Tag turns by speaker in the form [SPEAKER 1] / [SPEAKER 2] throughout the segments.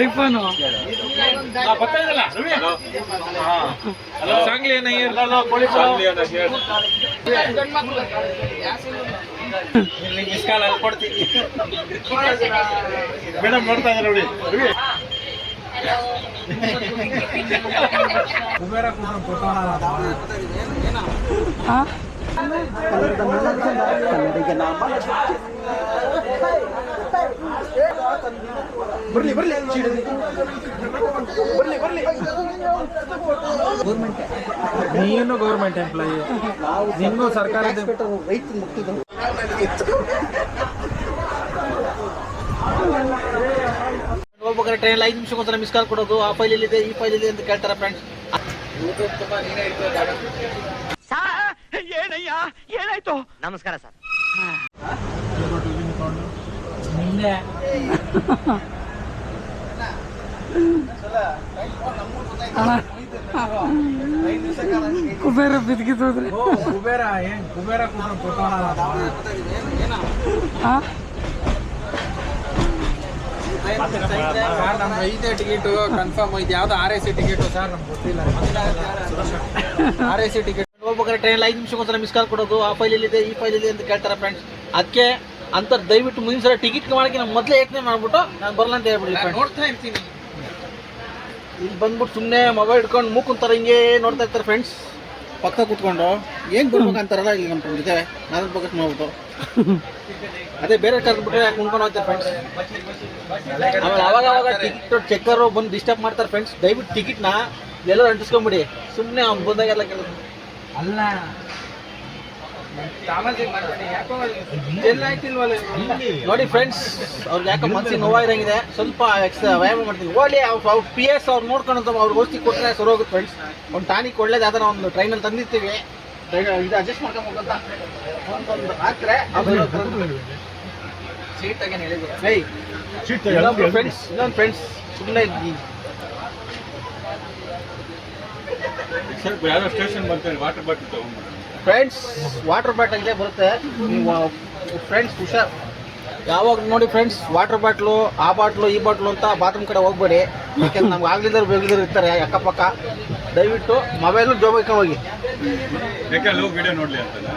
[SPEAKER 1] IPhone
[SPEAKER 2] Sangli नाही ಕೊಡ್ತೀನಿ
[SPEAKER 3] madam ನೋಡ್ತಾ ಇದ್ದಾರೆ ನೋಡಿ
[SPEAKER 2] ಕುಬೇರ
[SPEAKER 3] ಬರ್ಲಿ ಬರ್ಲಿ ಬರ್ಲಿ ಬರ್ಲಿ
[SPEAKER 2] ನೀನು ಗೌರ್ಮೆಂಟ್ ಎಂಪ್ಲಾಯಿ ನಿನ್ನೂ ಸರ್ಕಾರದ
[SPEAKER 3] ರೈತ ಮುಕ್ತಿದ್ರು
[SPEAKER 4] ಹೋಗ್ಬೇಕಾದ್ರೆ ಟ್ರೈನ್ 5 ನಿಮಿಷಕ್ಕೊಂದ್ಸಲ ಮಿಸ್ ಕಾಲ್ ಕೊಡೋದು ಆ ಫೈಲ್ ಇದೆ ಈ ಫೈಲ್ ಇದೆ ಅಂತ ಕೇಳ್ತಾರೆ ಫ್ರೆಂಡ್ಸ್.
[SPEAKER 1] ಏನಯ್ಯ ಏನಾಯ್ತು?
[SPEAKER 5] ನಮಸ್ಕಾರ ಸರ್.
[SPEAKER 1] ಕುಬೇರ ಬಿದ್ಗಿದ್ದೋದ್ರೆ
[SPEAKER 2] ಕುಬೇರ ಏನ್ ಕುಬೇರ ಸರ್ ನಮ್ಗೆ 5 ಟಿಕೆಟ್ ಕನ್ಫರ್ಮ್ ಐತೆ. ಯಾವ್ದು RAC ಟಿಕೆಟ್ ಸರ್ ನಮ್ಗೆ ಗೊತ್ತಿಲ್ಲ. RAC ಟಿಕೆಟ್
[SPEAKER 4] ಹೋಗ್ಬೇಕಾದ್ರೆ ಟ್ರೈನ್ 5 ನಿಮಿಷಕ್ಕೊಂದ್ಸಲ ಮಿಸ್ ಕಾಲ್ ಕೊಡೋದು ಆ ಫೈಲ್ ಇದೆ ಈ ಫೈಲ್ ಇದೆ ಅಂತ ಕೇಳ್ತಾರೆ ಫ್ರೆಂಡ್ಸ್. ಅದಕ್ಕೆ ಅಂತ ದಯವಿಟ್ಟು ಮುಂದಿನ ಸಲ ಟಿಕೆಟ್ ಮಾಡಕ್ಕೆ ನಾವು ಮೊದಲೇ ಯೋಚನೆ ಮಾಡ್ಬಿಟ್ಟು ನಾನು ಬರಲ್ಲ ಅಂತ ಹೇಳ್ಬಿಡಿ.
[SPEAKER 2] ನೋಡ್ತಾ ಇರ್ತೀನಿ.
[SPEAKER 4] ಇಲ್ಲಿ ಬಂದ್ಬಿಟ್ಟು ಸುಮ್ಮನೆ ಮೊಬೈಲ್ ಹಿಡ್ಕೊಂಡು ಮೂಕುಂತಾರೆ ಹಿಂಗೆ ನೋಡ್ತಾ ಇರ್ತಾರೆ ಫ್ರೆಂಡ್ಸ್. ಪಕ್ಕ ಕೂತ್ಕೊಂಡು ಏನು ಬರ್ಬೇಕಂತಾರಲ್ಲ ಇಲ್ಲಿ ನಮ್ಮ ಇದೆ ನಾನು ಬಗ್ಗೆ ಮಾಡ್ಬಿಟ್ಟು ಅದೇ ಬೇರೆ ಕರೆದ್ಬಿಟ್ರೆ ಯಾಕೆ ಕುಣ್ಕೊಂಡು ಹೋಗ್ತಾರೆ ಫ್ರೆಂಡ್ಸ್. ಆಮೇಲೆ ಅವಾಗ ಟಿಕೆಟ್ ಚೆಕ್ಕರು ಬಂದು ಡಿಸ್ಟರ್ಬ್ ಮಾಡ್ತಾರೆ ಫ್ರೆಂಡ್ಸ್. ದಯವಿಟ್ಟು ಟಿಕೆಟ್ನ ಎಲ್ಲರೂ ಅಂಟಿಸ್ಕೊಂಬಿಡಿ. ಸುಮ್ಮನೆ ಅವ್ನು ಬಂದಾಗೆಲ್ಲ ಕೇಳೋದು
[SPEAKER 2] ಅಲ್ಲ
[SPEAKER 4] ನೋಡಿ ಫ್ರೆಂಡ್ಸ್. ಅವ್ರಿಗೆ ಯಾಕೆ ಮನಸ್ಸಿಗೆ ನೋವಾಗಿರಂಗಿದೆ. ಸ್ವಲ್ಪ ವ್ಯಾಯಾಮ ಮಾಡ್ತೀನಿ ಓಲಿ ಅವ್ರು PS ಅವ್ರು ನೋಡ್ಕೊಂಡು ಅವ್ರಿಗೆ ಔಷಧಿ ಕೊಟ್ಟರೆ ಸರೋಗುತ್ತೆ ಫ್ರೆಂಡ್ಸ್. ಒಂದು ಟಾನಿಕ್ ಒಳ್ಳೇದು ಯಾವ್ದಾರ ಒಂದು ಟ್ರೈನಲ್ಲಿ ತಂದಿರ್ತೀವಿ ಇದು ಅಡ್ಜಸ್ಟ್ ಮಾಡ್ಕೊಂಡು ಹೋಗಂತ ಒಂದೊಂದು ಹಾಕ್ರೆ ಸೀಟಾಗೇನು ಹೇಳಿದ್ರು ಫ್ರೆಂಡ್ಸ್. ಇನ್ನೊಂದು ಫ್ರೆಂಡ್ಸ್ ಸುಮ್ಮನೆ
[SPEAKER 3] ಯಾವ್ದೋ ಸ್ಟೇಷನ್ ಬರ್ತಾರೆ ವಾಟರ್ ಬಾಟಲ್ ತಗೊಂಡು
[SPEAKER 4] ಫ್ರೆಂಡ್ಸ್. ವಾಟರ್ ಬಾಟಲ್ ಇದೆ ಬರುತ್ತೆ ನೀವು ಫ್ರೆಂಡ್ಸ್ ಹುಷಾರ್. ಯಾವಾಗ ನೋಡಿ ಫ್ರೆಂಡ್ಸ್ ವಾಟರ್ ಬಾಟ್ಲು ಆ ಬಾಟ್ಲು ಈ ಬಾಟ್ಲು ಅಂತ ಬಾತ್ರೂಮ್ ಕಡೆ ಹೋಗ್ಬೇಡಿ. ಯಾಕೆಂದ್ರೆ ನಮ್ಗೆ ಆಗ್ಲಿದ್ರು ಬೇಗಲಿದ್ರು ಇರ್ತಾರೆ ಅಕ್ಕಪಕ್ಕ. ದಯವಿಟ್ಟು ಮೊಬೈಲು ಜೋಬ್ ಇಟ್ಕೊಂಡು ಹೋಗಿ.
[SPEAKER 3] ವಿಡಿಯೋ ನೋಡ್ಲಿ ಅಂತಲ್ಲ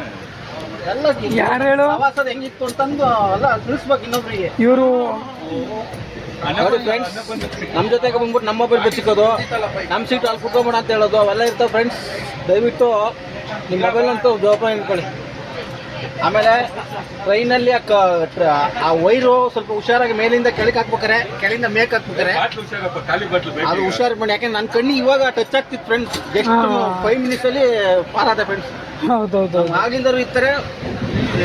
[SPEAKER 4] ಎಲ್ಲ
[SPEAKER 1] ಯಾರು ಹೇಳು
[SPEAKER 4] ಪ್ರವಾಸದ ಹೆಂಗಿತ್ತು ಅಂತಂದು ಎಲ್ಲ ತಿಳಿಸ್ಬೇಕು ಇನ್ನೊಬ್ರಿಗೆ.
[SPEAKER 1] ಇವರು
[SPEAKER 4] ನೋಡಿ ಫ್ರೆಂಡ್ಸ್ ನಮ್ಮ ಜೊತೆಗೆ ಬಂದ್ಬಿಟ್ಟು ನಮ್ಮ ಮೊಬೈಲ್ ಬಚ್ಚಿಕೋದು ನಮ್ಮ ಸೀಟ್ ಅಲ್ಲಿ ಕುತ್ಕೊಂಬಿಡ ಅಂತ ಹೇಳೋದು ಅವೆಲ್ಲ ಇರ್ತಾವೆ ಫ್ರೆಂಡ್ಸ್. ದಯವಿಟ್ಟು ನಿಮ್ಮ ಮೊಬೈಲ್ ಅಂತೂ ಜವಾಬ್ದಾರಿ ಇಟ್ಕೊಳ್ಳಿ. ಆಮೇಲೆ ಟ್ರೈನಲ್ಲಿ ಆ ವೈರು ಸ್ವಲ್ಪ ಹುಷಾರಾಗಿ ಮೇಲಿಂದ ಕೆಳಗೆ ಹಾಕ್ಬೇಕಾರೆ ಕೆಳಗಿಂದ ಮೇಕ್ ಹಾಕ್ಬೇಕಾರೆ ಅದು ಹುಷಾರು ಮಾಡಿ. ಯಾಕೆಂದ್ರೆ ನನ್ನ ಕಣ್ಣಿ ಇವಾಗ ಟಚ್ ಆಗ್ತಿತ್ತು ಫ್ರೆಂಡ್ಸ್. ಜಸ್ಟ್ 5 ಮಿನಿಟ್ಸಲ್ಲಿ ಪಾರಾದ ಫ್ರೆಂಡ್ಸ್.
[SPEAKER 1] ಹೌದೌದು
[SPEAKER 4] ಆಗಿಲ್ದರು ಇರ್ತಾರೆ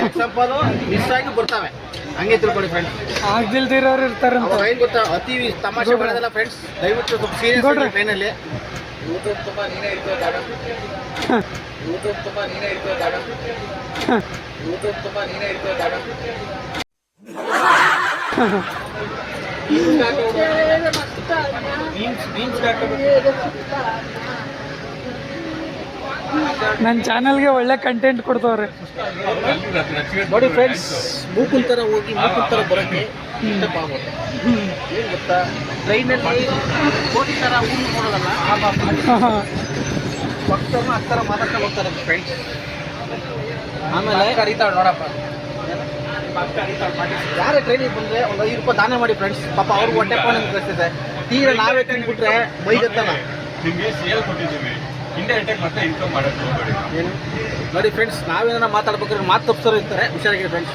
[SPEAKER 4] ಎಕ್ಸಾಂಪಲ್ ಮಿಸ್ ಆಗಿ ಬರ್ತಾವೆ ಹಂಗೆ ತಿಳ್ಕೊಳ್ಳಿ ಫ್ರೆಂಡ್ಸ್.
[SPEAKER 1] ಆಗ್ದಿಲ್ದಿರೋರು ಇರ್ತಾರಂತ.
[SPEAKER 4] ಏನು ಗೊತ್ತಾ ಅತಿ ತಮಾಷೆ ಮಾಡೋದಲ್ಲ ಫ್ರೆಂಡ್ಸ್. ದಯವಿಟ್ಟು ಸ್ವಲ್ಪ ಸೀರಿಯಸ್ ಟ್ರೈನಲ್ಲಿ
[SPEAKER 1] ನನ್ನ ಚಾನಲ್ಗೆ ಒಳ್ಳೆ ಕಂಟೆಂಟ್ ಕೊಡ್ತವ್ರೆ
[SPEAKER 4] ನೋಡಿ ಫ್ರೆಂಡ್ಸ್. ಮೂಕುಲ್ ಥರ ಹೋಗಿ ಮೂಕುಲ್ ಥರ ಬರೋಕ್ಕೆ ಸ್ಟೆಪ್ ಆಗೋದು. ಏನು ಗೊತ್ತಾ ಟ್ರೈನಲ್ಲಿ ಕೋಟಿ ಥರ ಊರು ನೋಡೋದಲ್ಲ ಭಕ್ತರು ಆ ಥರ ಮಾತಾಡ್ಕೊಂಡು ಹೋಗ್ತಾರೆ ಫ್ರೆಂಡ್ಸ್. ಆಮೇಲೆ
[SPEAKER 2] ಕರೀತಾಳೆ ನೋಡಪ್ಪ.
[SPEAKER 4] ಯಾರೇ ಟ್ರೈನಿಗೆ ಬಂದರೆ ಒಂದು 5 ರೂಪಾಯಿ ದಾನ ಮಾಡಿ ಫ್ರೆಂಡ್ಸ್. ಪಾಪ ಅವ್ರಿಗೆ ಹೊಟ್ಟೆ ಪಾನ ಕಳಿಸ್ತಿದೆ. ತೀರ ನಾವೇ ತಿಂದ್ಬಿಟ್ರೆ ಬೈಗತ್ತಲ್ಲ.
[SPEAKER 3] ನಿಮಗೆ ಸೇಲ್ ಕೊಟ್ಟಿದ್ದೀವಿ ಇಂಡೈರೆಕ್ಟಾಗಿ ಮತ್ತೆ ಇನ್ಕಮ್ ಮಾಡೋದು ಹೋಗ್ಬೇಡಿ.
[SPEAKER 4] ಏನು ನೋಡಿ ಫ್ರೆಂಡ್ಸ್ ನಾವೇನ ಮಾತಾಡ್ಬೇಕಾದ್ರೆ ಮಾತು ತಪ್ಪಿಸೋರು ಇರ್ತಾರೆ. ಹುಷಾರಾಗಿ ಫ್ರೆಂಡ್ಸ್.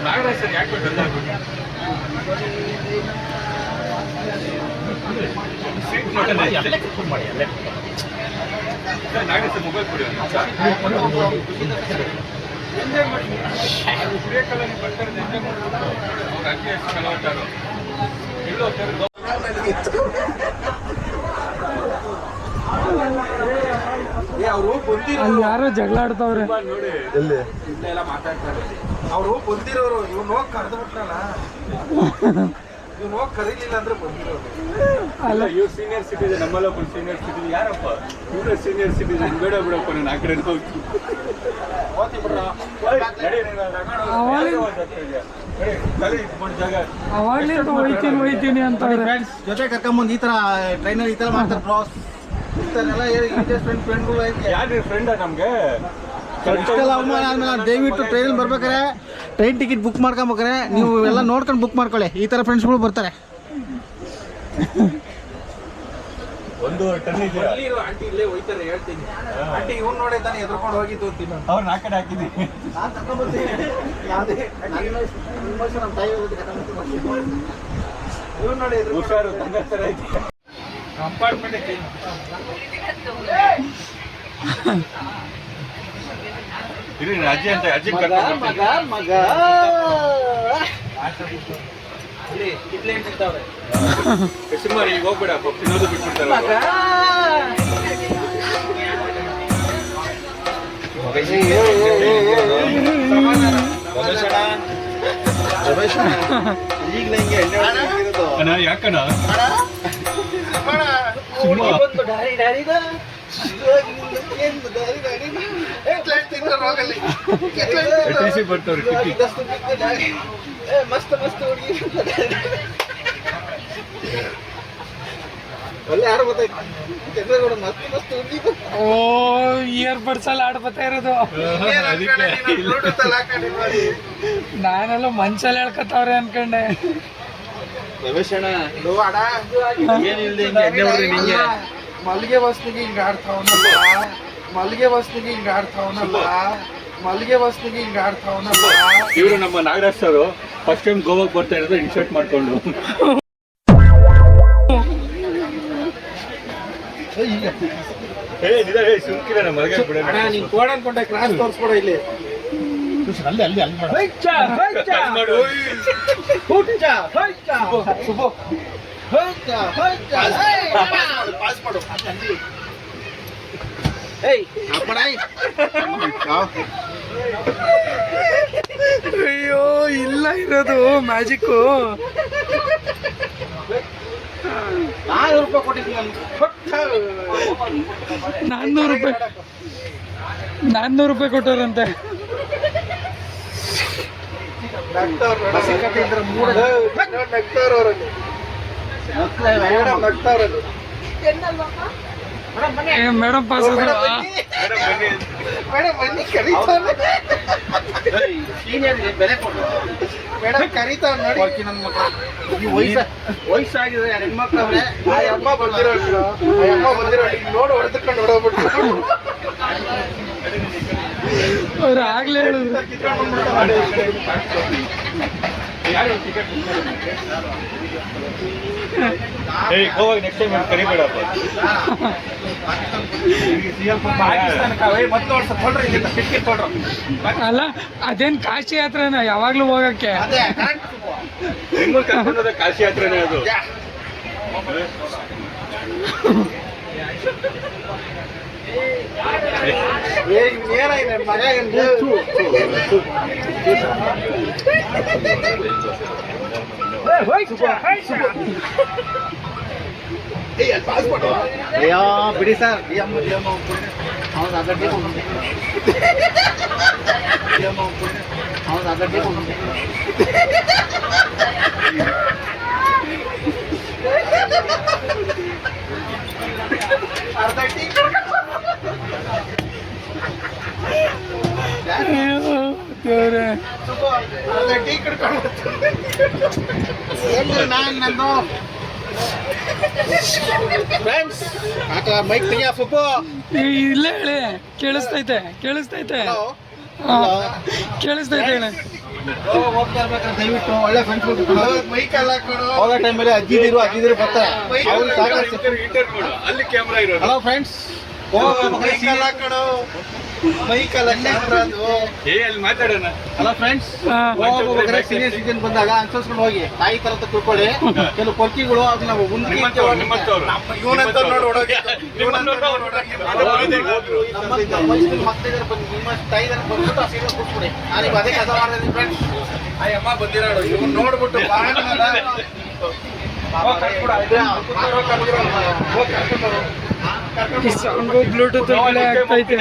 [SPEAKER 3] ನಾಗರಾಜ್ ಸರ್ ಯಾಕೆ ನಾಗರಾಜ್ ಸರ್ ಮೊಬೈಲ್ ಕೊಡಿ
[SPEAKER 1] ಅಲ್ಲಿ ಯಾರೋ ಜಗಳ ಆಡ್ತಾವ್ರೆ.
[SPEAKER 3] ಎಲ್ಲಿ
[SPEAKER 2] ಎಲ್ಲ ಮಾತಾಡ್ತಾರೆ ಅವರು ಬಂದಿರೋರು. ಇವ್ನು ಹೋಗಿ ಕರೆದು ಬಿಟ್ರಲ್ಲ ಇವ್ನು ಹೋಗಿ ಕರೀಲಿಲ್ಲ ಅಂದ್ರೆ ಬಂದಿರೋದು.
[SPEAKER 1] ಅಲ್ಲ
[SPEAKER 3] ಇವ್ರು ಸೀನಿಯರ್ ಸಿಟಿಜನ್, ನಮ್ಮಲ್ಲ ಒಬ್ಬರು ಸೀನಿಯರ್ ಸಿಟಿಜನ್. ಯಾರಪ್ಪ ಇವ್ರ ಸೀನಿಯರ್ ಸಿಟಿಜನ್? ಬೇಡ ಬಿಡಪ್ಪ, ನಾನು ಆ ಕಡೆ ಹೋಗ್ತೀನಿ.
[SPEAKER 1] ಅವಾಗ್ಲಿಂದ ಹೋಯ್ತೀನಿ ಅಂತಾರೆ.
[SPEAKER 4] ಫ್ರೆಂಡ್ಸ್ ಜೊತೆ ಕರ್ಕೊಂಬಂದು ಈ ಥರ ಟ್ರೈನಲ್ಲಿ ಈ ಥರ ಮಾಡ್ತಾರೆ ಬ್ರಾಸ್. ಇಷ್ಟೆಲ್ಲ ಫ್ರೆಂಡ್ಗಳು ಐತೆ.
[SPEAKER 3] ಯಾರು ಫ್ರೆಂಡ ನಮ್ಗೆ?
[SPEAKER 4] ಇಷ್ಟೆಲ್ಲ ಅವಮಾನ ಆದ್ಮೇಲೆ ದಯವಿಟ್ಟು ಟ್ರೈನಲ್ಲಿ ಬರ್ಬೇಕಾರೆ ಟ್ರೈನ್ ಟಿಕೆಟ್ ಬುಕ್ ಮಾಡ್ಕೊಬೇಕಾರೆ ನೀವು ಎಲ್ಲ ನೋಡ್ಕೊಂಡು ಬುಕ್ ಮಾಡ್ಕೊಳ್ಳಿ. ಈ ಥರ ಫ್ರೆಂಡ್ಸ್ಗಳು ಬರ್ತಾರೆ.
[SPEAKER 3] ಒಂದು ಟನ್ ಇದೆಯಾ?
[SPEAKER 2] ಅಲ್ಲಿರೋ ಆಂಟಿ ಇಲ್ಲೇ ಹೋಯ್ತಾರೆ, ಹೇಳ್ತೀನಿ. ಆಂಟಿ ಇವ್ನು ನೋಡೇ ತಾನೇ ಎದ್ರುಕೊಂಡು ಹೋಗಿದ್ದು ಅಂತೀನಿ.
[SPEAKER 3] ಅವ್ರನ್ನ ಆ ಕಡೆ ಹಾಕಿದ್ದೀನಿ.
[SPEAKER 2] ಇವ್ನು ನೋಡಿ
[SPEAKER 3] ಹುಷಾರು, ತಂಗ ಥರ ಐತಿ.
[SPEAKER 2] Compartment change.
[SPEAKER 3] ಇರಿ, ಅಜ್ಜಿ ಅಂತ ಅಜ್ಜಿ
[SPEAKER 4] ಮಗ
[SPEAKER 2] ಇಲ್ಲಿ ಕಿತ್ಲೆ ಇಟ್ಟಿರ್ತಾವ್ರೆ.
[SPEAKER 3] ಸುಮಾರು ಈಗ ಹೋಗ್ಬೇಡ, ತಿನ್ನೋದು ಬಿಟ್ಬಿಡ್ತಾರೆ.
[SPEAKER 4] ಈಗಲೇ ಹಿಂಗೆ
[SPEAKER 3] ಅಣ್ಣ ಯಾಕಣ್ಣ ಸುಮ್ಮ ಟಿ.ಸಿ ಬರ್ತಾವ್ರಿ ಟಿಕ್ಕಿ.
[SPEAKER 4] ಮಸ್ತ್ ಮಸ್ತ್ ಹುಡುಗಿ ಒಳ್ಳೆ ಆಡ ಗೊತ್ತಾಯ್ತು. ಚಂದ್ರಗೌಡ ಮಸ್ತ್ ಮಸ್ತ್ ಹುಡುಗಿ.
[SPEAKER 1] ಓ ಇಯರ್ ಬಡ್ಸ್ ಅಲ್ಲಿ ಆಡ್ ಬರ್ತಾ ಇರೋದು. ನಾನೆಲ್ಲ ಮಂಚಲ್ಲಿ ಹೇಳ್ಕತ್ತವ್ರೆ ಅನ್ಕೊಂಡೆ.
[SPEAKER 4] ರಮೇಶಣ್ಣ
[SPEAKER 2] ಮಲ್ಲಿಗೆ ಬಸ್ನಿಗೆ ಹಿಂಗ ಆಡ್ತಾವನಲ್ಲ, ಮಲ್ಲಿಗೆ ಬಸ್ನಿಗೆ ಹಿಂಗ ಆಡ್ತಾವನಲ್ಲ, ಮಲ್ಲಿಗೆ ಬಸ್ನಿಗೆ ಹಿಂಗ ಆಡ್ತಾವನಲ್ಲ.
[SPEAKER 3] ಇವರು ನಮ್ಮ ನಾಗರಾಜ್ ಸರ್ ಫಸ್ಟ್ ಟೈಮ್ ಗೋವಾಗೆ ಬರ್ತಾ ಇರೋದು ಇನ್ಶರ್ಟ್ ಮಾಡ್ಕೊಂಡು. ಸುಮ್ಕಿರ ನಮ್ಮ ಮನೆಗೆ ಬಿಡ.
[SPEAKER 2] ನೀನ್ ಕೋಡ್ ಅನ್ಕೊಂಡೆ, ಕ್ರಾಸ್ ತೋರಿಸ್ಕೊಡ ಇಲ್ಲಿ.
[SPEAKER 1] ಅಯ್ಯೋ ಇಲ್ಲ ಇರೋದು ಮ್ಯಾಜಿಕ್ಕು.
[SPEAKER 4] 400 ರೂಪಾಯಿ ಕೊಟ್ಟಿದ್ದೀನಿ.
[SPEAKER 1] 400 ರೂಪಾಯಿ 400 ರೂಪಾಯಿ ಕೊಟ್ಟವ್ರಂತೆ. ಮೇಡಮ್ ಪಾಸ್ ಆದ್ರು.
[SPEAKER 2] ಮೇಡಮ್ ಕರೀತಾವ್ ನೋಡಿ.
[SPEAKER 4] ವಯಸ್ಸಾಗಿದೆ ಹೆಣ್ಮಕ್ಳು ಅವ್ರೆ.
[SPEAKER 2] ಆ ಅಮ್ಮ ಬಂದಿರೋ ನೋಡು ಹೊಡೆದುಕೊಂಡು ಹೊಡೋಗ್ಬಿಟ್ಟು.
[SPEAKER 1] ಅವ್ರು ಆಗ್ಲೇ ಹೇಳಿದ್ರು.
[SPEAKER 3] ಗೋವಾಗ ನೆಕ್ಸ್ಟ್ ಟೈಮ್ ಕರಿಬೇಡಪ್ಪ.
[SPEAKER 1] ಅಲ್ಲ ಅದೇನ್ ಕಾಶಿ ಯಾತ್ರೆನ ಯಾವಾಗ್ಲೂ ಹೋಗಕ್ಕೆ.
[SPEAKER 3] ನಿಮ್ಮಲ್ಲಿ ಕರ್ಕೊಂಡೋದ ಕಾಶಿ ಯಾತ್ರೆನೇ ಅದು.
[SPEAKER 4] ಅಯ್ಯೋ ಬಿಡಿ ಸರ್. ಹೌದು ಅದಕ್ಕೆ
[SPEAKER 1] ದೇವ್ರೆ
[SPEAKER 4] ನಂದು ಫ್ರೆಂಡ್ಸ್ ಮೈಕ್ ತೆಗಿಯ ಪಪ್ಪು.
[SPEAKER 1] ಇಲ್ಲೇ ಹೇಳಿ, ಕೇಳಿಸ್ತೈತೆ ಕೇಳಿಸ್ತೈತೆ. ಹಾ, ಕೇಳಿಸ್ತೈತೆ ಹೇಳಿ.
[SPEAKER 4] ಹೋಗ್ತಾ ಇರ್ಬೇಕಾದ್ರೆ ದಯವಿಟ್ಟು ಒಳ್ಳೆ ಫ್ರೆಂಡ್ಸ್ ಹೋಗೋ ಟೈಮಲ್ಲಿ ಅಜ್ಜಿದಿರು ಬರ್ತಾರೆ. ಅವ್ರು ಸಾಕಷ್ಟು.
[SPEAKER 3] ಅಲ್ಲಿ ಕ್ಯಾಮ್ರಾ ಇರೋದು.
[SPEAKER 4] ಹಲೋ ಫ್ರೆಂಡ್ಸ್,
[SPEAKER 3] ಅಲ್ಲಿ ಮಾತಾಡೋಣ.
[SPEAKER 4] ಹಲೋ ಫ್ರೆಂಡ್ಸ್, ಹೋಗ್ಬೇಕಾದ್ರೆ ಸೀನಿಯರ್ ಸಿಟಿಜನ್ ಬಂದಾಗ ಅನ್ಸರ್ಸ್ಕೊಂಡು ಹೋಗಿ ತಾಯಿ ತರ ತಿಳ್ಕೊಳ್ಳಿ. ಕೆಲವು ಕೊರ್ಕಿಗಳು ಅದನ್ನ
[SPEAKER 3] ನಿಮ್ಮಂತವ್ರು
[SPEAKER 4] ಮಕ್ಕಳಿಗೆ ಬಂದು ನಿಮ್ಮ ತಾಯಿ ಬಂದ್ಬಿಟ್ಟು ಆ ಸೀರಿಯಲ್ ಕೂತ್ಬಿಡಿ. ನಾನೀಗ ಅದೇ ಕೆಲಸ ಮಾಡಿದ್ದೀನಿ ಫ್ರೆಂಡ್ಸ್.
[SPEAKER 2] ಆ ಅಮ್ಮ ಬಂದಿರೋಳು ಇವ್ನು ನೋಡ್ಬಿಟ್ಟು
[SPEAKER 1] ಈ ಸಾಂಗು ಬ್ಲೂಟೂತ್ ಪ್ಲೇ ಆಗ್ತೈತೆ.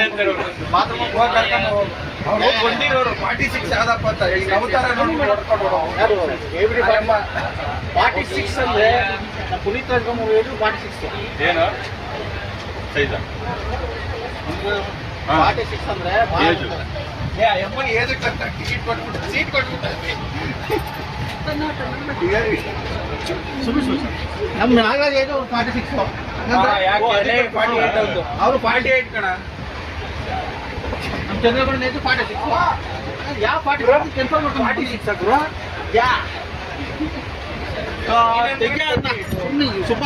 [SPEAKER 2] ಅವ್ರು ಬಂದಿರೋರು 46 ಯಾವ್ದಪ್ಪ ಅಂತ ಹೇಳಿ ಅವತಾರ ನೋಡಿ ಹೊಡ್ಕೊಂಡು
[SPEAKER 4] ಯಾರು ಎವ್ರಿ 46 ಅಂದ್ರೆ ಪುನೀತ್ ರಾಜ್ಕುಮಾರ್ ಮೂವಿ 46
[SPEAKER 3] ಏನು ಸೈಜ
[SPEAKER 4] 46 ಅಂದ್ರೆ
[SPEAKER 3] ಏಜು
[SPEAKER 2] ಎಮ್ಮನಿ ಏಜಕ್ಕೆ ಅಂತ ಟಿಕೆಟ್ ಕೊಟ್ಬಿಟ್ಟು ಸೀಟ್ ಕೊಟ್ಬಿಟ್ಟು
[SPEAKER 4] ನಮ್ಮ ನಾಗರಾಜ್ ಏಜ್ 46
[SPEAKER 2] ಅವರು 48 ಕಣ
[SPEAKER 4] ನಮ್ಮ ಚಂದ್ರಗೌಡ ಏಜ್ 46 ಯಾವ 46 ಕನ್ಫರ್ಮ್ 46 ಆಗ್ರು ಯಾ ಸುಬ್ಬ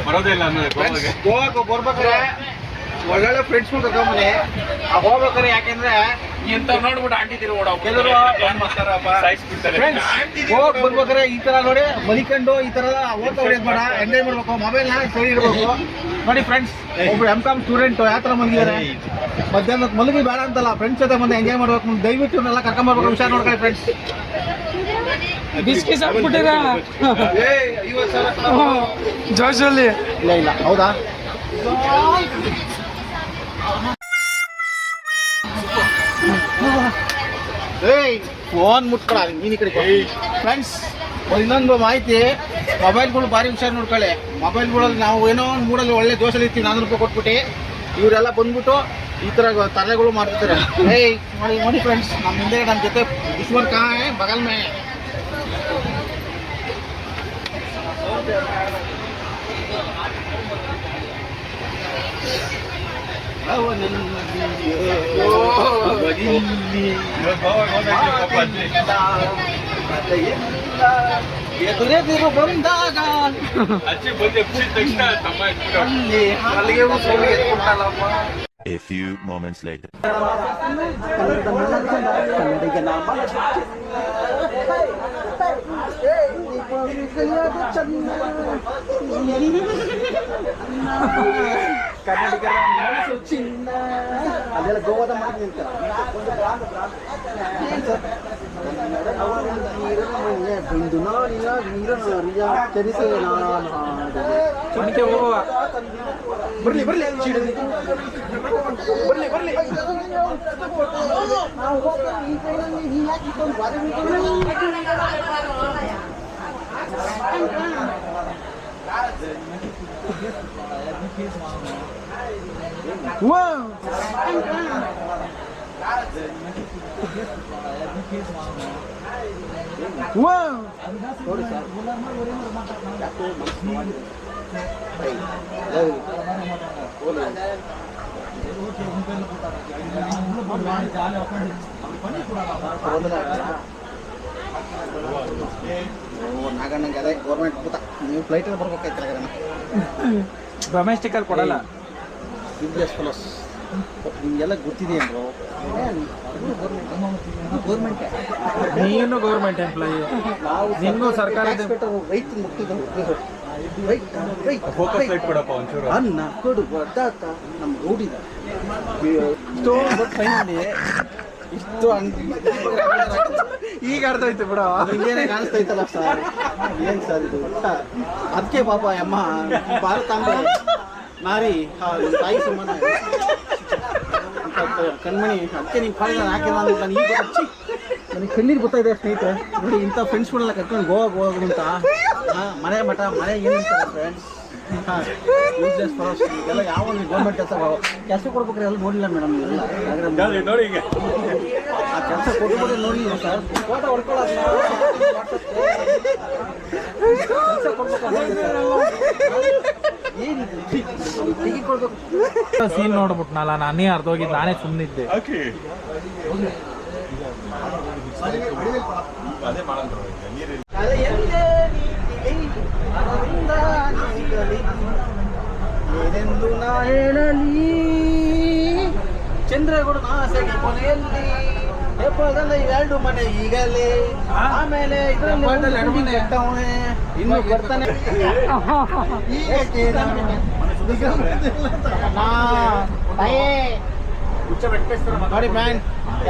[SPEAKER 3] ಬರೋದೇ ಇಲ್ಲ ಅನ್ನೋದು
[SPEAKER 4] ಗೋವಾಕ್ಕೆ ಬರ್ಬೇಕಾದ್ರೆ ಒಳ್ಳೊಳ್ಳೆ ಫ್ರೆಂಡ್ಸ್ ಕರ್ಕೊಂಬನಿ ಹೋಗ್ಬೇಕಾರೆ ಯಾಕೆಂದ್ರೆ
[SPEAKER 2] ಇಂತ ನೋಡ್ಬಿಟ್ಟು ಆಂಟಿದಿರು
[SPEAKER 4] ಕೆಲವರು ಹೋಗಕ್ ಬರ್ಬೇಕಾರೆ ಈ ತರ ನೋಡಿ ಮಲಿಕೊಂಡು ಈ ತರ ಓದ್ತಾ ಹೊಡಿಯೋದು ಬೇಡ, ಎಂಜಾಯ್ ಮಾಡ್ಬೇಕು, ಮೊಬೈಲ್ನ ಸರಿ ಇಡಬೇಕು. ನೋಡಿ ಫ್ರೆಂಡ್ಸ್, ಒಬ್ರು M.Com ಸ್ಟೂಡೆಂಟ್ ಯಾವ ತರ ಮಲಗಿದ್ದಾರೆ, ಮಧ್ಯಾಹ್ನ ಮಲಗಿ ಬೇಡ ಅಂತಲ್ಲ, ಫ್ರೆಂಡ್ಸ್ ಜೊತೆ ಬಂದು ಎಂಜಾಯ್ ಮಾಡ್ಬೇಕು. ದಯವಿಟ್ಟು ಇವನ್ನೆಲ್ಲ ಕರ್ಕೊಂಬರ್ಬೇಕು, ಹುಷಾರ್ ನೋಡ್ಕೊಳ್ಳಿ ಫ್ರೆಂಡ್ಸ್.
[SPEAKER 1] ಬಿಸ್ಕಿಸ್ ಹಾಕ್ಬಿಟ್ಟಿರ ಜೋಶಲ್ಲಿ.
[SPEAKER 4] ಇಲ್ಲ ಇಲ್ಲ, ಹೌದಾ? ಏಯ್ ಫೋನ್ ಮುಟ್ಕೊಳ ನೀನ್ ಈ ಕಡೆ ಫ್ರೆಂಡ್ಸ್. ಇನ್ನೊಂದು ಮಾಹಿತಿ, ಮೊಬೈಲ್ಗಳು ಭಾರಿ ಹುಷಾರು ನೋಡ್ಕೊಳ್ಳಿ. ಮೊಬೈಲ್ಗಳಲ್ಲಿ ನಾವು ಏನೋ ಒಂದು ಮೂಡಲ್ಲಿ ಒಳ್ಳೆ ದೋಷದಲ್ಲಿ ಇರ್ತೀವಿ, 400 ರೂಪಾಯಿ ಕೊಟ್ಬಿಟ್ಟು ಇವರೆಲ್ಲ ಬಂದ್ಬಿಟ್ಟು ಈ ಥರ ತರಲೆಗಳು ಮಾಡ್ತಿರ್ತಾರೆ. ಏಯ್ ನೋಡಿ ನೋಡಿ ಫ್ರೆಂಡ್ಸ್, ನಮ್ಮ ಹಿಂದೆ ನಮ್ಮ ಜೊತೆ ದುಶ್ಮನ್ ಕಾಣೆ ಬಗಲ್ ಮೇ. ಎದುರೆದುರು ಬಂದಾಗ
[SPEAKER 3] ಅಚ್ಚಿ ಬಂದು ಎಬ್ಸಿದ ತಕ್ಷಣ ತಮ್ಮ ಎತ್ಬಿಟ್ಟು
[SPEAKER 2] ಅಲ್ಲಿಗೆ ಸೋಲಿಗೆ ಎತ್ಬಿಟ್ಟಲ್ಲಪ್ಪ.
[SPEAKER 5] A few moments later.
[SPEAKER 4] ಅದೆಲ್ಲ ಗೋವಾದ ಮಾಡಿ
[SPEAKER 2] ಮನೆಗೆ ಹೋಗುವ
[SPEAKER 4] ಬರ್ಲಿ ಬರ್ಲಿ ಬರ್ಲಿ ಬರ್ಲಿ. ನೋಡಿ ಸರ್, ನಾಗಣ್ಣಂಗೆ ಅದೇ ಗೌರ್ಮೆಂಟ್ ಕೂತ ನೀವು ಫ್ಲೈಟಲ್ಲಿ ಬರ್ಬೇಕಾಯ್ತು.
[SPEAKER 2] ಡೊಮೆಸ್ಟಿಕಲ್ಲಿ ಕೊಡಲ್ಲ.
[SPEAKER 4] ಬಿಸ್ನೆಸ್ ಫೆಲೋಸ್ ನಿಮಗೆಲ್ಲ ಗೊತ್ತಿದೆಯಾ ಬ್ರೋ? ಗೌರ್ಮೆಂಟ್,
[SPEAKER 2] ನೀನು ಗೌರ್ಮೆಂಟ್ ಎಂಪ್ಲಾಯಿ, ನಿನ್ಗೂ ಸರ್ಕಾರದ
[SPEAKER 4] ರೈತ ಮುಟ್ಟಿದ
[SPEAKER 3] ಫೋಕಸ್ ಲೈಟ್ ಕೊಡಪ್ಪ ಒಂಚೂರು.
[SPEAKER 4] ಅನ್ನ ಕೊಡು ಬಡ್ದಾತ ನಮ್ಮ ರೋಡಿದ ಇಷ್ಟು ಫೈನಲ್ಲಿ ಇಷ್ಟು
[SPEAKER 2] ಈಗ ಅರ್ಥಾಯ್ತು ಬಿಡ.
[SPEAKER 4] ಹಿಂಗೇನೆ ಕಾಣಿಸ್ತೈತಲ್ಲ ಸರ್, ಏನು ಸರ್ ಇದು? ಅದಕ್ಕೆ ಪಾಪ ಅಮ್ಮ ಭಾರತಾಂಬೆ ನಾರಿ ತಾಯಿ ಸಮಾನ ಕಣ್ಮಣಿ, ಅದಕ್ಕೆ ನೀವು ಕಾಲ ಹಾಕಿದ ನಾನು ಈಗ ನನಗೆ ಕಣ್ಣೀರು ಗೊತ್ತಾಯಿದೆ ಸ್ನೇಹಿತರೆ. ನೋಡಿ, ಇಂಥ ಫ್ರೆಂಡ್ಸ್ಗಳೆಲ್ಲ ಕರ್ಕೊಂಡು ಗೋವಾಗ ಹೋಗೋದು ಅಂತ ಮನೆ ಮಠ ಮನೆ ಏನಂತಾರೆ ಫ್ರೆಂಡ್ಸ್. ಯೂಸ್ಲೆಸ್ ಫಾರೋಸ್ ಇದೆಲ್ಲ ಯಾವ ಗೌರ್ಮೆಂಟ್ ಕೆಲಸ ಕೊಡ್ಬೇಕಾದ್ರೆ ಎಲ್ಲ ನೋಡಿಲ್ಲ ಮೇಡಮ್. ಎಲ್ಲ
[SPEAKER 3] ನೋಡಿ ಈಗ
[SPEAKER 4] ಆ ಕೆಲಸ ಕೊಟ್ಬಿಟ್ಟು ನೋಡಿ ಸರ್, ಫೋಟೋ ಹೊಡ್ಕೊಳ್ಳೋದು ಕೆಲಸ ಕೊಡ್ಬೇಕು. ಏನಿದೆ ಟಿಕೆಟ್ ಕೊಡ್ಬೇಕು.
[SPEAKER 2] ಸೀನ್ ನೋಡ್ಬಿಟ್ನಲ್ಲ, ನಾನೇ ಅರ್ಧೋಗಿದ್ದು, ನಾನೇ ಸುಮ್ಮನಿದ್ದೆ.
[SPEAKER 3] ಓಕೆ ಅದೇ ಮಾಡೋಣ ನೀರು
[SPEAKER 4] ಏನೆಂದು ನಾ ಹೇಳಲಿ, ಚಂದ್ರಗೌಡ ಆಸೆಗೆ ಕೊನೆಯಲ್ಲಿ ಹೆಬ್ಬಾಳದಲ್ಲಿ 2 ಮನೆ ಈಗಲೇ, ಆಮೇಲೆ ಇದರಲ್ಲಿ ಕೆಟ್ಟವನೇ ಇನ್ನು ಬರ್ತಾನೆ. ನೋಡಿ ಮ್ಯಾನ್,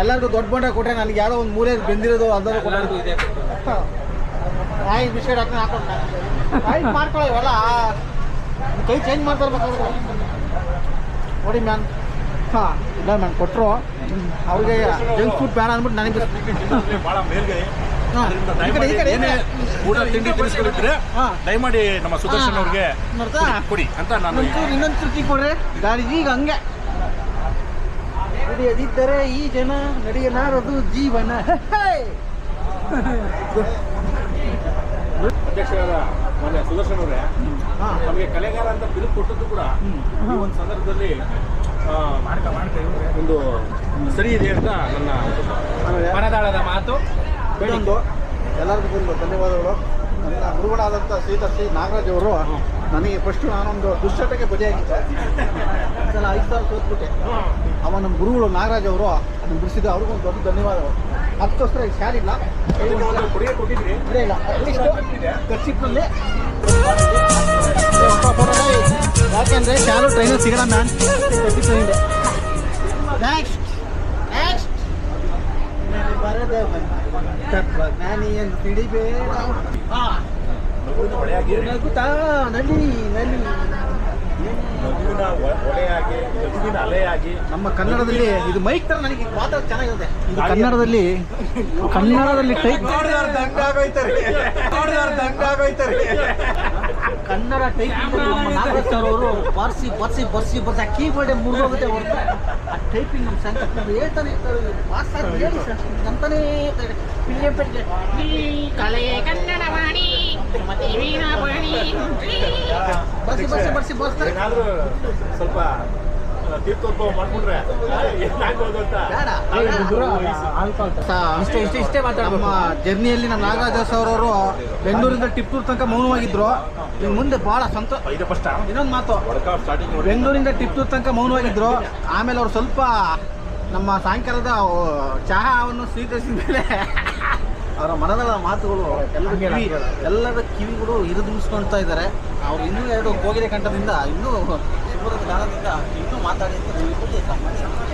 [SPEAKER 4] ಎಲ್ಲರಿಗೂ ದೊಡ್ಡ ಬೋಂಡ ಕೊಟ್ಟರೆ ನನಗೆ ಯಾವುದೋ ಒಂದು ಮೂರೇ ಬೆಂದಿರೋದು ಅದನ್ನು
[SPEAKER 2] ಎಲ್ಲರಿಗೂ ಇದೆ
[SPEAKER 4] ಆಯ್ತು ಬಿಸ್ಕೆಟ್ ಹಾಕೊಂಡು ಆಯ್ತು ಮಾಡ್ಕೊಳ್ಳೋ ಇವೆಲ್ಲ ಕೈ ಚೇಂಜ್ ಮಾಡ್ತಾ ಇರ್ಬೇಕಾದ್ರೆ ನೋಡಿ ಮ್ಯಾನ್. ಹಾಂ ಇಲ್ಲ ಮ್ಯಾನ್ ಕೊಟ್ಟರು ಅವ್ರಿಗೆ ಜಂಕ್ ಫುಡ್ ಬೇಡ ಅಂದ್ಬಿಟ್ಟು ನನಗೆ
[SPEAKER 6] ಭಾಳ ಮೇಲ್ಗೈ
[SPEAKER 4] ಈ ಕಡೆ
[SPEAKER 6] ಊಟ ತಿಂಡಿ ತಿನಿಸ್ಕೊಂಡಿದ್ರೆ ದಯಮಾಡಿ ನಮ್ಮ ಸುದರ್ಶನ್ ಅವ್ರಿಗೆ
[SPEAKER 4] ನೋಡ್ತಾ
[SPEAKER 6] ಕೊಡಿ ಅಂತ ನಾನು
[SPEAKER 4] ಇನ್ನೊಂದು ತೃಪ್ತಿ ಕೊಡ್ರಿ ಗಾಡಿ ಈಗ ಹಂಗೆ ನಡೆಯದಿದ್ದರೆ ಈ ಜನ ನಡೆಯಲಾರದು ಜೀವನ.
[SPEAKER 6] ಅಧ್ಯಕ್ಷರಾದ ಮೊನ್ನೆ ಸುದರ್ಶನ್ ಅವರೇ ನಮಗೆ ಕಲೆಗಾರ ಅಂತ ಬಿರುದು ಕೊಟ್ಟದ್ದು ಕೂಡ ಈ ಒಂದು ಸಂದರ್ಭದಲ್ಲಿ ಒಂದು ಸರಿ ಇದೆ ಅಂತ ನನ್ನ
[SPEAKER 2] ಮನದಾಳದ ಮಾತು.
[SPEAKER 4] ಬೇಡೊಂದು ಎಲ್ಲರಿಗೂ ಧನ್ಯವಾದಗಳು. ನನ್ನ ಗುರುಗಳಾದಂಥ ಶ್ರೀ ನಾಗರಾಜ್ ಅವರು ನನಗೆ ಫಸ್ಟು ನಾನೊಂದು ದುಶ್ಚಟಕ್ಕೆ ಬಲಿಯಾಗಿದ್ದೆ. ಸಲ 5 ಸಾವಿರ ಸೋತ್ಬಿಟ್ಟೆ. ಅವ ನಮ್ಮ ಗುರುಗಳು ನಾಗರಾಜ್ ಅವರು ಅದನ್ನು ಬಿಡಿಸಿದ್ದು ಅವ್ರಿಗೊಂದು ದೊಡ್ಡ ಧನ್ಯವಾದಗಳು. ಅದಕ್ಕೋಸ್ಕರ ಈಗ ಸ್ಯಾಲ್ ಇಲ್ಲ,
[SPEAKER 6] ಕೊಡುಗೆ ಕೊಟ್ಟಿದ್ರಿ.
[SPEAKER 4] ಇಲ್ಲ ಅಟ್ಲೀಸ್ಟು ಖರ್ಚಿನಲ್ಲಿ ಯಾಕೆಂದರೆ ಶಾಲು ಟ್ರೈನಲ್ಲಿ ಸಿಗೋಣ ಮ್ಯಾನ್. ಟ್ರೈನಿದೆ ನೆಕ್ಸ್ಟ್ ಬರೋದೇ ತತ್ವಜ್ಞಾನಿಯನ್ನು ತಿಳಿಬೇಡ. ನಗುತ್ತಾ ನಲಿ
[SPEAKER 6] ನಗುವಿನ ಒಳೆಯಾಗಿ ನಗುವಿನ ಅಲೆಯಾಗಿ
[SPEAKER 4] ನಮ್ಮ ಕನ್ನಡದಲ್ಲಿ ಇದು ಮೈಕ್ ತರ ನನಗೆ ಮಾತಾಡ ಚೆನ್ನಾಗಿದೆ. ಇದು ಕನ್ನಡದಲ್ಲಿ type Kannada typing Nagaraj sir ಅವರು ಬರ್ಸಿ ಆ ಕೀಬೋರ್ಡೆ ಮುರಿದೋಗುತ್ತೆ ಹೊರತು ಆ ಟೈಪಿಂಗ್ ನಮ್ಮ ಸಂಕಲ್ಪ ಹೇಳ್ತಾನೆ ಇರ್ತಾರೆ. ಪಾಸ್ ಆಗಿ ಹೇಳಿ ಸರ್ ಅಂತಾನೇ ಇರ್ತಾರೆ.
[SPEAKER 7] ಕಲೆ ಕನ್ನಡವಾಣಿ ಮತ್ತೆ ವೀಣಾವಾಣಿ
[SPEAKER 4] ಬರ್ತಾರೆ.
[SPEAKER 6] ಏನಾದ್ರೂ ಸ್ವಲ್ಪ ತೀರ್ಥೋದ್ಭವ ಮಾಡ್ಬಿಟ್ರೆ ಏನಾಗೋದು ಅಂತ
[SPEAKER 4] ಇಷ್ಟೇ ನಮ್ಮ ಜರ್ನಿಯಲ್ಲಿ ನಮ್ಮ ನಾಗರಾಜ್ ಅವರವರು ಬೆಂಗಳೂರಿಂದ ಟಿಪ್ಪೂರು ತನಕ ಮೌನವಾಗಿದ್ರು. ಇನ್ನು ಮುಂದೆ ಭಾಳ ಇನ್ನೊಂದು ಮಾತು, ಬೆಂಗಳೂರಿಂದ ಟಿಪ್ಪೂರು ತನಕ ಮೌನವಾಗಿದ್ರು. ಆಮೇಲೆ ಅವ್ರು ಸ್ವಲ್ಪ ನಮ್ಮ ಸಾಯಂಕಾಲದ ಚಹಾವನ್ನು ಸ್ವೀಕರಿಸಿದ ಮೇಲೆ ಅವರ ಮನದ ಮಾತುಗಳು ಎಲ್ಲರ ಕಿವಿಗಳು ಇರಿದುಮಿಸ್ಕೊಳ್ತಾ ಇದ್ದಾರೆ. ಅವ್ರು ಇನ್ನೂ 2 ಕೋಗಿಲೆ ಕಂಠದಿಂದ ಇನ್ನೂ ಸುಬ್ಬರದ ಗಾನದಿಂದ ಇನ್ನೂ ಮಾತಾಡಿ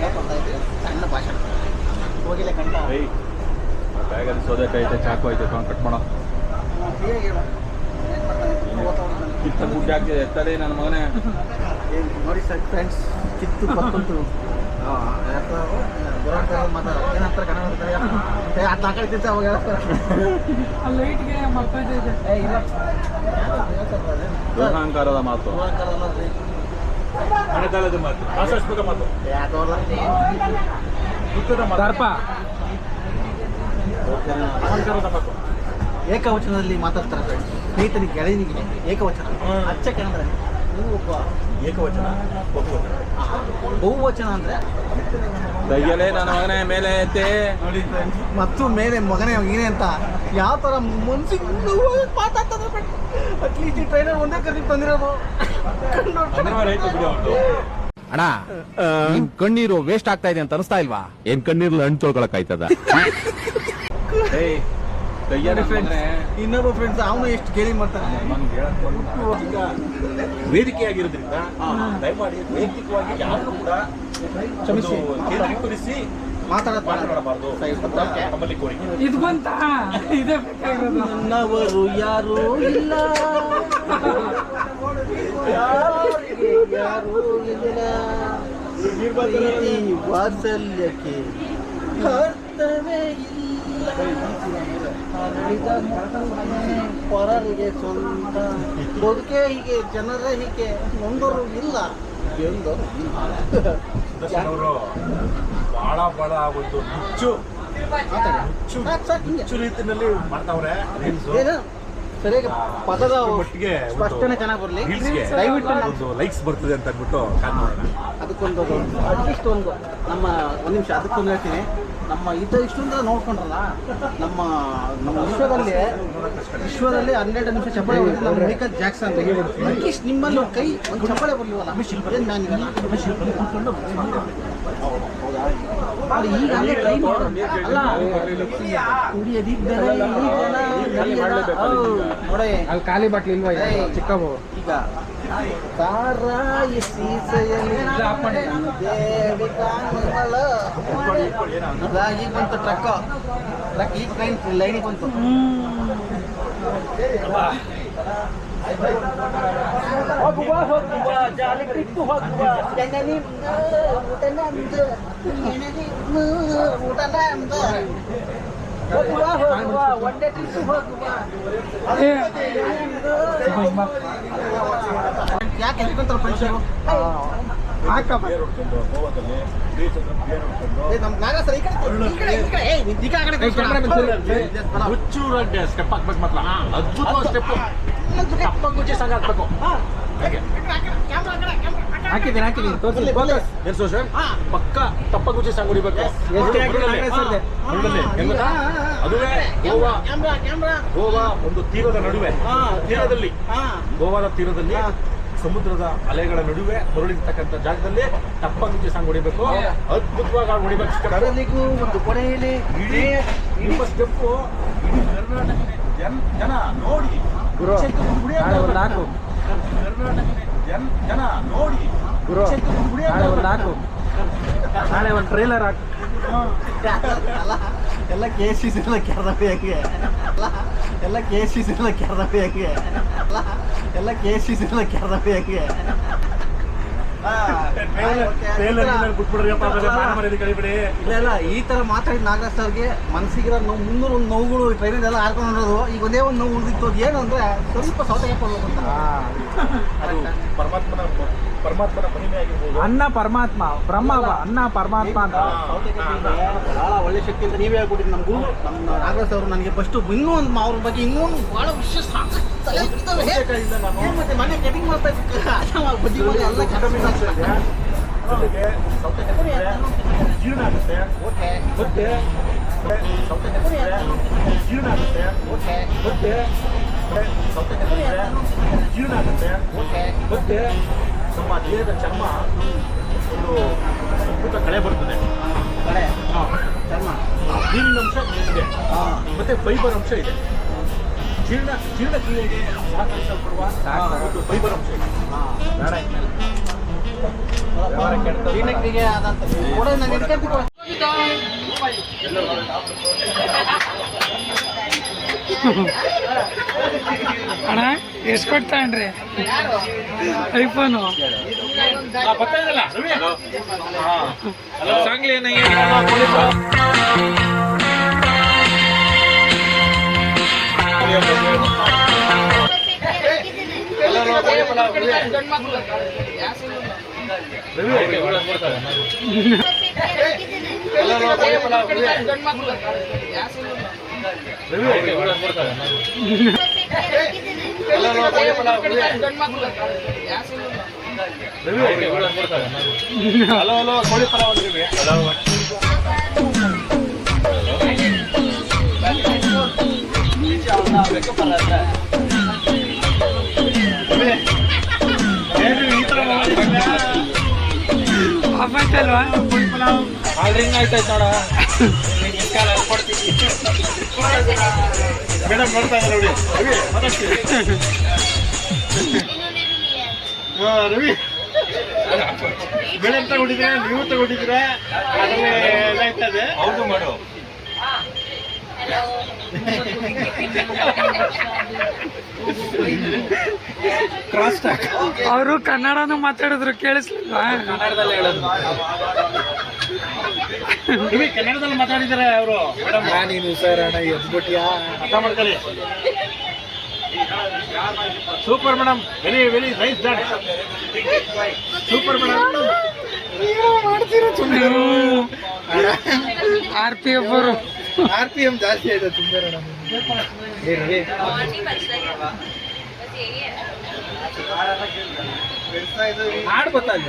[SPEAKER 4] ಹೇಳ್ಕೊಳ್ತಾ ಇದ್ದೀವಿ. ಸಣ್ಣ ಭಾಷಣ ಕೋಗಿಲೆ ಕಂಠ
[SPEAKER 3] ಬ್ಯಾಗಲ್ಲಿ ಸೌದೆಕಾಯಿ ಐತೆ, ಚಾಕು ಐತೆ, ಕಟ್ ಮಾಡೋ ಕಿತ್ತ ಗುಡ್ಡೆ ಹಾಕ್ತಿದೆ ಎತ್ತಡೆ ನನ್ನ ಮಗನೇ.
[SPEAKER 4] ನೋಡಿ ಸರ್ ಫ್ರೆಂಡ್ಸ್, ಕಿತ್ತು ಪತ್ತಂತು ಮಾತಾಡ ಏನಂತಾರೆ ಕನ್ನಡ ಹಾಕಳ್ತಿದ್ದೆ ಅವಾಗ
[SPEAKER 1] ಲೈಟ್ಗೆ ಮರ್ತೋಯ್ತೈತೆ.
[SPEAKER 3] ದುರಹಂಕಾರದ ಮಾತು,
[SPEAKER 6] ಹಣಕಾಲದ ಮಾತು, ಆಶಾಸ್ಪದ ಮಾತು, ದುಃಖದ ಮಾತು,
[SPEAKER 2] ದರ್ಪ
[SPEAKER 6] ಅಹಂಕಾರದ ಮಾತು.
[SPEAKER 4] ಏಕವಚನದಲ್ಲಿ ಮಾತಾಡ್ತಾರೆ ಸ್ನೇಹಿತನಿಗೆ ಗೆಳೆಯನಿಗೆ ಏಕವಚನ. ಅಚ್ಚ ಕನ್ನಡ ನೀವು ಒಬ್ಬ
[SPEAKER 6] ಏಕವಚನ, ಬಹುವಚನ.
[SPEAKER 4] ಬಹುವಚನ ಅಂದರೆ
[SPEAKER 3] ದಯ್ಯಲೇ ನನ್ನ ಮಗನೇ ಮೇಲೆ ಐತೆ
[SPEAKER 4] ಮತ್ತು ಮೇಲೆ ಮಗನೇ ಏನೇ ಅಂತ ಯಾವ ಥರ ಮನ್ಸಿಗೆ ಮಾತಾಡ್ತಾರೆ. ಅಟ್ಲೀಸ್ಟ್ ಈ ಟ್ರೈನರ್ ಒಂದೇ ಕರ್ನಿಗೆ ತಂದಿರೋದು
[SPEAKER 6] ರೈತ ಬಿಡಿ ಅವತ್ತು.
[SPEAKER 2] ಅಣ್ಣ ಕಣ್ಣೀರು ವೇಸ್ಟ್ ಆಗ್ತಾ ಇದೆ ಅಂತ ಅನಿಸ್ತಾ ಇಲ್ವಾ?
[SPEAKER 3] ಏನ್ ಕಣ್ಣೀರ್ಲ ಹಣ್ಣು ತೊಳ್ಕೊಳಕ್ ಆಯ್ತದ?
[SPEAKER 4] ಇನ್ನೊಬ್ಬ ಫ್ರೆಂಡ್ಸ್ ಅವನು ಎಷ್ಟು ಕೇಳಿ ಮಾಡ್ತಾನೆ.
[SPEAKER 6] ವೇದಿಕೆಯಾಗಿರೋದ್ರಿಂದ ದಯಮಾಡಿ ವೈಯಕ್ತಿಕವಾಗಿ ಯಾರನ್ನು ಕೂಡ ಕೇಂದ್ರೀಕರಿಸಿ ಮಾತನಾಡಬಾರ್ದು ನಮ್ಮಲ್ಲಿ ಕೋರಿಕೆ.
[SPEAKER 1] ಇದು ಬಂತ ಇದೇ ಬೇಕಾಗಿರೋದು.
[SPEAKER 4] ನನ್ನವರು ಯಾರೂ ಇಲ್ಲ, ಯಾರೂ ಇಲ್ಲ, ಪ್ರೀತಿ ವಾತ್ಸಲ್ಯಕ್ಕೆ ಅರ್ಥವೇ ಇಲ್ಲ. ಪರರಿಗೆ ಸ್ವಂತ ಬದುಕೆ ಹೀಗೆ, ಜನರ ಹೀಗೆ, ನೊಂದರು ಇಲ್ಲ ಎಂದರು
[SPEAKER 6] ಸುದರ್ಶನ್ ಅವರು ಬಹಳ ಒಂದು ಹುಚ್ಚು ರೀತಿಯಲ್ಲಿ ಮಾಡ್ತಾವ್ರೆ.
[SPEAKER 4] ಸರಿಯಾಗಿ ಪದದ
[SPEAKER 6] ಮಟ್ಟಿಗೆ
[SPEAKER 4] ಸ್ಪಷ್ಟನೆ ಚೆನ್ನಾಗಿ ಬರಲಿ ದಯವಿಟ್ಟು.
[SPEAKER 6] ಒಂದು ಲೈಕ್ಸ್ ಬರ್ತದೆ ಅಂತ ಅಂದ್ಬಿಟ್ಟು ಕಾಲ್ ಮಾಡೋಣ.
[SPEAKER 4] ಅದಕ್ಕೊಂದು ಅಟ್ಲೀಸ್ಟ್ ಒಂದು ನಮ್ಮ ಒಂದು ನಿಮಿಷ ಅದಕ್ಕೊಂದು ಹೇಳ್ತೀನಿ. ನಮ್ಮ ಇಷ್ಟೊಂದು ನೋಡ್ಕೊಂಡ್ರಲ್ಲ, ನಮ್ಮ ವಿಶ್ವದಲ್ಲಿ 12 ನಿಮಿಷ ಚಪ್ಪಾಳೆ ಹೊಡೆದು ನಮ್ಮ ಮೈಕಲ್ ಜಾಕ್ಸನ್ ಅಟ್ಲೀಸ್ಟ್ ನಿಮ್ಮಲ್ಲಿ ಒಂದು ಕೈ ಒಂದು ಚಪ್ಪಾಳೆ ಬರಲಿವಲ್ಲ ಏನು ಮ್ಯಾನ್ ಇದಲ್ಲ. ಈಗ ಹಂಗೆ ಟ್ರೈ ಅಲ್ಲ ಕುಡಿಯದಿದ್ದರೆ ನೋಡಿ
[SPEAKER 2] ಅಲ್ಲಿ ಖಾಲಿ ಬಾಟ್ಲಿ ಇಲ್ವಾ ಈಗ?
[SPEAKER 4] ಏಯ್.
[SPEAKER 2] ಚಿಕ್ಕವು
[SPEAKER 4] ಈಗ ಸಾರಾಯಿ ಸೀಸೆಯಲ್ಲಿ ದೇವಿ ಕಾಣುವಳ. ಇದಾಗಿ ಬಂತು ಟ್ರಕ್ ಈಗ ಲೈನಿಗೆ ಬಂತು. ಹೋಗುವ ಜಾಲಿ ಟ್ರಿಪ್ ಹೋಗುವ ಊಟ ನಮ್ದು ಹೋಗುವ ಒಳ್ಳೆ ಟ್ರಿಪ್ ಹೋಗುವ. ಯಾಕೆ ಎದ್ಕೊಂತಾರೆ ಪಂಚರು?
[SPEAKER 6] ಹುಚ್ಚೂರಲ್ಲಿ ಸ್ಟೆಪ್ ಹಾಕ್ಬೇಕು ಮಾತ್ರ ಅದ್ಭುತವಾದ ಸ್ಟೆಪ್ ತಪ್ಪಂಗುಚ್ಚಿ ಸಾಂಗ್ ಹಾಕ್ಬೇಕು.
[SPEAKER 2] ಹಾಕಿದ್ದೀನಿ ತೋರಿಸಿ ಫೋಕಸ್.
[SPEAKER 6] ಏನ್ ಸೋಷನ್ ಪಕ್ಕ ತಪ್ಪಂಗುಚ್ಚಿ ಸಾಂಗ್ ಹೊಡಿಬೇಕು. ಅದುವೇ ಗೋವಾ ಒಂದು ತೀರದ ನಡುವೆ ತೀರದಲ್ಲಿ ಗೋವಾದ ತೀರದಲ್ಲಿ ಸಮುದ್ರದ ಅಲೆಗಳ ನಡುವೆ ಹೊರಳಿರ್ತಕ್ಕಂಥ ಜಾಗದಲ್ಲಿ ತಪ್ಪಂಗುಚ್ಚಿ ಸಾಂಗ್ ಹೊಡಿಬೇಕು. ಅದ್ಭುತವಾಗಿ ಹೊಡಿಬೇಕು.
[SPEAKER 4] ಕಡಲಿಗೂ ಒಂದು ಕೊನೆಯಲ್ಲಿ
[SPEAKER 6] ಇಡೀ ನಿಮ್ಮ ಸ್ಟೆಪ್ಪು ಇಡೀ ಕರ್ನಾಟಕ ಜನ ನೋಡಿ
[SPEAKER 2] ಗುರು ನಾಳೆ ಒಂದು ಹಾಕು
[SPEAKER 6] ಜನ ನೋಡಿ
[SPEAKER 2] ಗುರು ನಾಳೆ ಒಂದು ಹಾಕು ನಾಳೆ ಒಂದು ಟ್ರೈಲರ್ ಹಾಕು.
[SPEAKER 4] ಎಲ್ಲ KCC ಎಲ್ಲ ಕೆರದವೆ ಹೆಂಗೆ ಎಲ್ಲ KCC ಎಲ್ಲ ಕೆರದವೆ ಹೆಂಗೆ ಎಲ್ಲ KCC ಎಲ್ಲ ಕೆರದವೆ ಹೆಂಗೆ. ಇಲ್ಲ ಈ ತರ ಮಾತಾಡಿದ ನಾಗರಾಜ್ ಸರ್ಗೆ ಮನಸ್ಸಿಗಿರೋ ನೋವು 300 ನೋವುಗಳು ಟ್ರೈನಿಂದ ಎಲ್ಲ ಹಾರ್ಕೊಂಡು ನೋಡೋದು. ಈಗ ಒಂದೇ ಒಂದು ನೋವು ಉಳಿದಿತ್ತು. ಅದು ಏನು ಅಂದ್ರೆ ಸ್ವಲ್ಪ ಸೌತೆಗೆ ಕೊಡ್ಬೇಕು ಅಂತ.
[SPEAKER 6] ಅದು ಪರಮಾತ್ಮನ ಮಹಿಮೆ ಆಗಿರ್ಬೋದು.
[SPEAKER 2] ಅನ್ನ ಪರಮಾತ್ಮ ಬ್ರಹ್ಮ ಅನ್ನ ಪರಮಾತ್ಮ ಅಂತ.
[SPEAKER 4] ಬಹಳ ಒಳ್ಳೆ ಶಕ್ತಿ ಅಂತ ನೀವೇ ಹೇಳ್ಕೊಟ್ಟಿದ್ದು ನಮಗೂ. ನಮ್ಮ ನಾಗರಾಜ್ ಅವರು ನನಗೆ ಫಸ್ಟ್ ಇನ್ನೂ ಒಂದು ಅವ್ರ ಬಗ್ಗೆ ಇನ್ನೂ ಒಂದು ಬಹಳ ವಿಷಯ ಮತ್ತೆ ಮನೆ ಕಟಿಂಗ್ ಮಾಡ್ತಾ ಬಡ್ಡಿ ಬಗ್ಗೆ ಎಲ್ಲ
[SPEAKER 6] ಜೊತೆಗೆ ಸೌತೆಕಾಯಿ ಜೀರ್ಣ ಆಗುತ್ತೆ. ಮತ್ತೆ ಸೌತೆಕಾಯಿ ಜೀರ್ಣ ಆಗುತ್ತೆ. ಮತ್ತೆ ಸೌತೆಕಾಯಿ ಜೀರ್ಣ ಆಗುತ್ತೆ. ಮತ್ತೆ ನಮ್ಮ ದೇಹದ ಚರ್ಮ ಒಂದು ಅದ್ಭುತ ಕಳೆ ಬರ್ತದೆ.
[SPEAKER 4] ಕಡೆ ಚರ್ಮ
[SPEAKER 6] ನೀರಿನ ಅಂಶ ಇದೆ ಮತ್ತೆ ಫೈಬರ್ ಅಂಶ ಇದೆ. ಜೀರ್ಣಕ್ರಿಯೆಗೆ ಸಹಕರಿಸಲ್ಪಡುವ ಒಂದು ಫೈಬರ್ ಅಂಶ ಇದೆ.
[SPEAKER 4] ಜೀರ್ಣಕ್ರಿಯೆಗೆ ಆದಂತ ಕೂಡ ನಾನು ಇಟ್ಕೊಂತಿದ್ದೆ.
[SPEAKER 1] ಅಣ್ಣ ಎಷ್ಟು ಕೊಡ್ತಾನ್ರಿ ಐಫೋನು?
[SPEAKER 2] ಸಾಂಗ್ಲಿ
[SPEAKER 6] ಹಲೋ ಕೋಳಿ ಪಲಾವ್ ಅಂದ್ರಿ. ಈ ತರ
[SPEAKER 1] ಆಫಾಯ್ತಲ್ವಾ?
[SPEAKER 2] ರಿಂಗ್ ಆಯ್ತಾಯ್ತು ನೋಡ.
[SPEAKER 6] ಮೇಡಮ್ ನೋಡ್ತಾ ಇದ್ದಾರೆ ನೋಡಿ. ರವಿ ಮಾತಾಡ್ತೀವಿ. ರವಿ ಮೇಡಮ್ ತಗೊಂಡಿದ್ರೆ ನೀವು ತಗೊಂಡಿದ್ರೆ ಅದರಲ್ಲಿ ಏನಾಗ್ತದೆ ಹೌದು ಮಾಡು.
[SPEAKER 2] ಕ್ರಾಸ್ ಟಾಕ್
[SPEAKER 1] ಅವರು ಕನ್ನಡನೂ ಮಾತಾಡಿದ್ರು ಕೇಳಿಸ್ಲಿಲ್ವಾ?
[SPEAKER 2] ಕನ್ನಡದಲ್ಲಿ ಹೇಳೋದು.
[SPEAKER 6] ರವಿ ಕನ್ನಡದಲ್ಲಿ ಮಾತಾಡಿದ್ದಾರೆ ಅವರು. ಮೇಡಮ್
[SPEAKER 2] ನೀನು ಸರ್ ಅಣ್ಣ ಎದ್ಬಿಟ್ಯಾ?
[SPEAKER 6] ಅರ್ಥ ಮಾಡ್ಕೊಳ್ಳಿ. Super madam, very very nice done. Super madam.
[SPEAKER 1] RPF ಅವರು
[SPEAKER 2] RPM ಜಾಸ್ತಿ ಆಯ್ತು ತುಂಬ. ಹಾಡು ಬರ್ತಾ ಇದ್ದ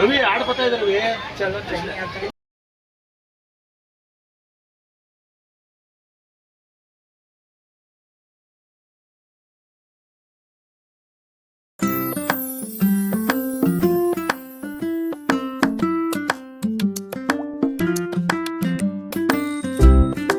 [SPEAKER 6] ರವಿ ಹಾಡು ಬರ್ತಾ ಇದ್ದಾರೆ ರವಿ.
[SPEAKER 2] ಚಲೋ ಚೆನ್ನಿ ಅಂತ